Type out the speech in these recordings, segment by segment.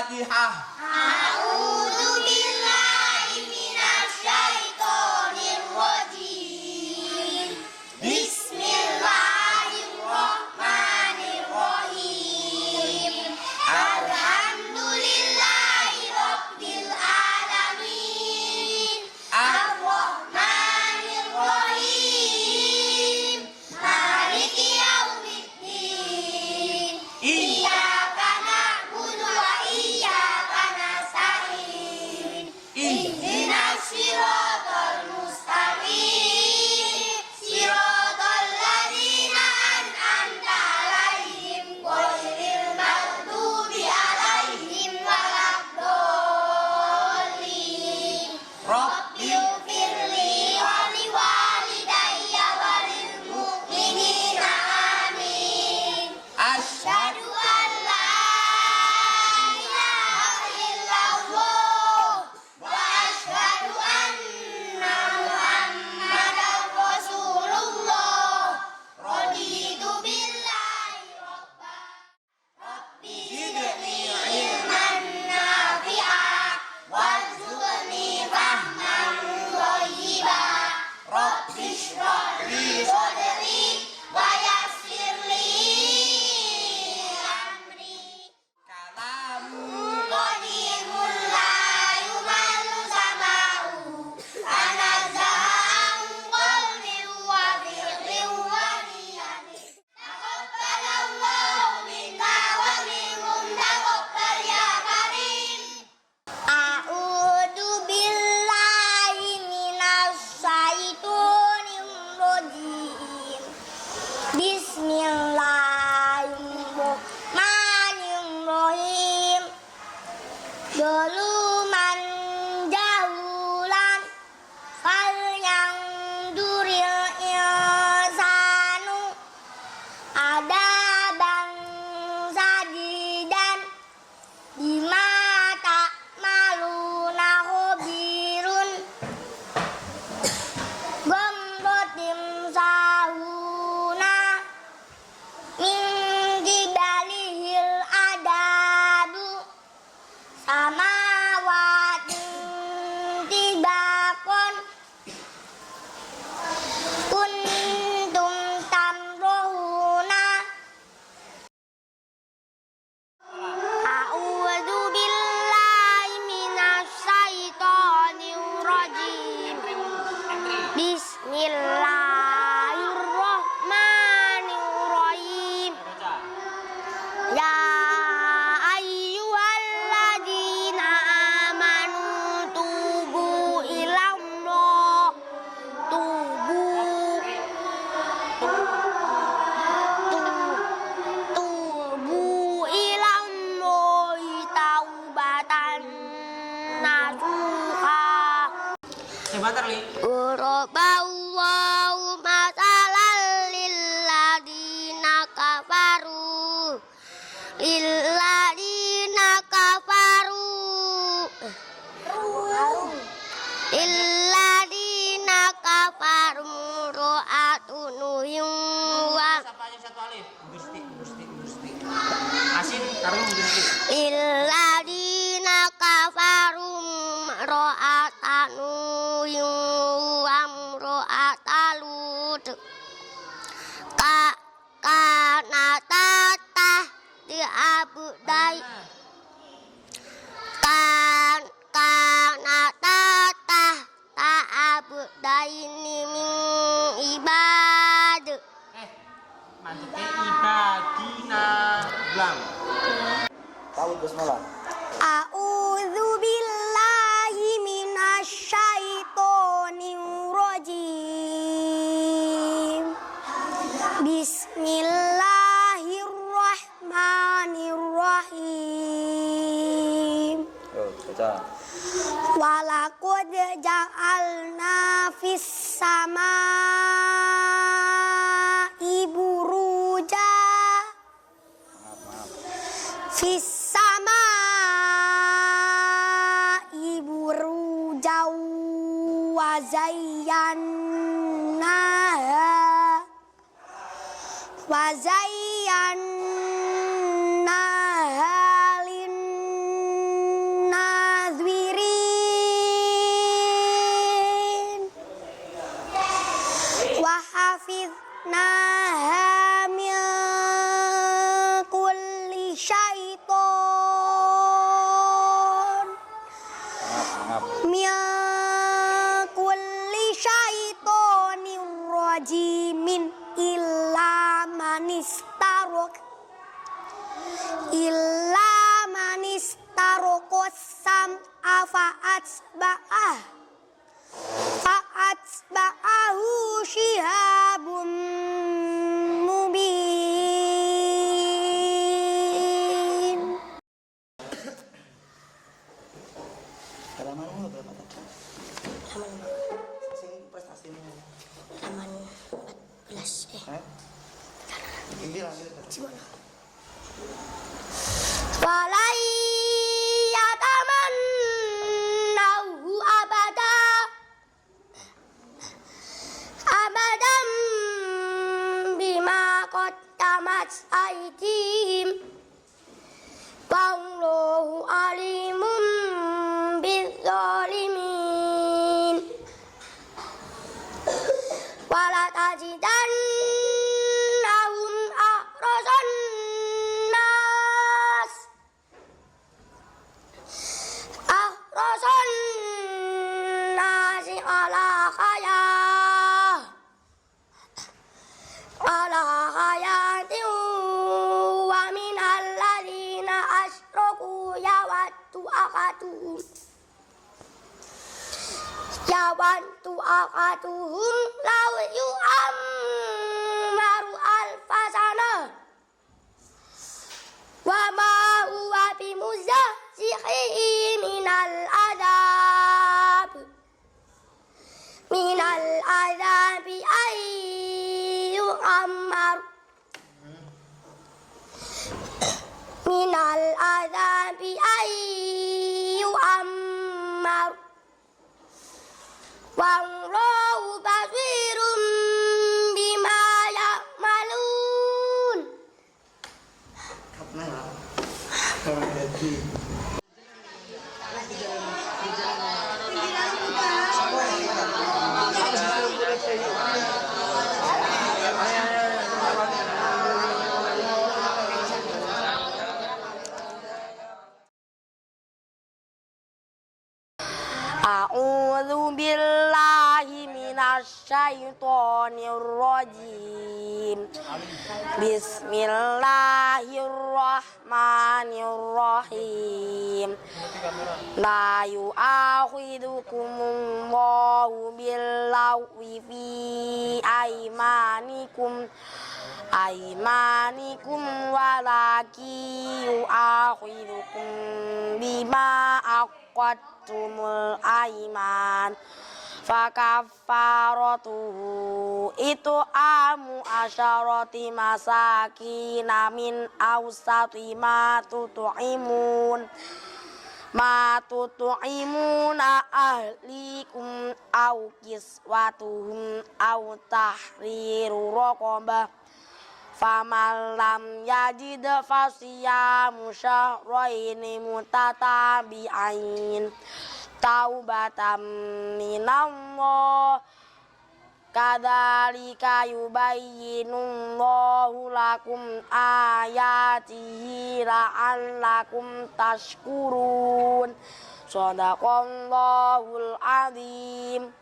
Al-Fatihah. A'udzu billahi minasyaitonir rajim. Bismillahirrahmanirrahim. Alhamdulillahi rabbil alamin. Ar-Rahmanir Rahim. Maliki yaumiddin. Iyyaka na'budu wa iyyaka nasta'in. Ihdinas siratal mustaqim. Siratal ladzina an'amta 'alaihim ghairil maghdubi 'alaihim waladdallin. Rabbighfirli wa liwalidayya wa lil mu'minina amin. Asyhadu an la ilaha illallah wa asyhadu anna Muhammadar Rasulullah. Raditu billahi rabban. Rabbi zidni ilman nafi'an warzuqni fahman thayyiban. Rabbi shrah li sadri wa yassir li amri. Kalamu qadimul la yumallu sama'u. Anazzahan qawlin wa fi'lin wa niyatin. Taqabbalallahu minna wa minkum taqabbal ya karim. A'udzu billahi minasyaitonir rajim. Bismillahirrahmanirrahim. Zaluman jahulan falyanzuril insanu adaban sadidan bima ta'maluna khabirun ghamratim sahuna min kibalihil adabu samawatin tibaqon kuntum tamrohuna. A'udzu billahi minasyaitonir rajim. Bismillahirrahmanirrahim. Ya ayyuhalladzina amanu tubu ilallah. Tubu ilallahi taubatan nasuha. Sebentar, Li. Uraballahu masalan lilladzina kafaru. Lilladzina kafaru. Lilladzina kafaru ra'atun wa Siapa aja satu alif? Gusti. Asin karena Gusti. lilladzina kafaru ra'atanu wa ra'atalut kana tatah diabudai kana tatah ta'abudaini min ibad. Maksudnya ibadina blang. Tahu bismillah. A'udzu billahi minasyaitonir rajim. Bismillahirrahmanirrahim. Baca. Walaqad ja'alna fis samaa'i buruja. Fis samaa'i buruja wa zayyannaha lin istarok illa man istarokos sam'a fa'atsba'ahu shihabun mubin. Halamanmu berapa tadi? Halaman Sing prestasimu. 14. Bilang. Walai yatamannahu abadan bima qaddamat aydihim wallahu alimun bizzalimin. Wala tajidannahum ahrasan nasi ala hayatin wa min alladhina asyraku yawaddu akaduhum law yu'ammaru alfasana wa ma huwa bimuzahzihi minal adabi ay yu'ammar minal adabi ay yu'ammar wallahu basirum bima ya'malun. A'udzu billahi minasy syaithanir rajim. Bismillahirrahmanirrahim. La yu'akhidukumullahu billaghwi fi aymanikum walaki yu'akhidukum bima aqadtumul aiman fakaffaratuhu itu amu asyarati masakina min awsati ma tutu'imuna ahlikum aw kiswatuhum aw tahriru raqabah faman lam yajid fasiyamu syahraini mutatabi'ain taubatan minallah kadzalika yubayyinullahu lakum ayatihi la'allakum tashkurun. Shadaqallahul azim.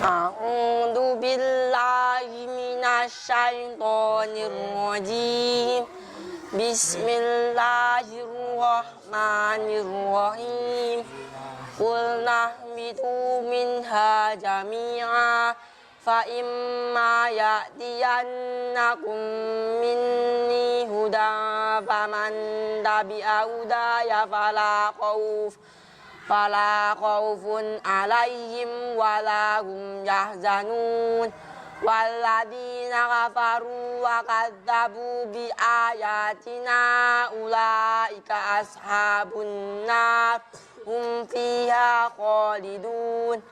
A'udzu billahi minasy syaithanir rajim. Bismillahirrahmanirrahim. Qul nahbitu minha jami'a fa imma ya'tiyannakum minni hudan faman tabi'a hudaya fala khaufun alaihim wala hum yahzanun. Walladzina kafaru wa kadzabu bi ayatina ulaika ashabun nar hum fiha khalidun.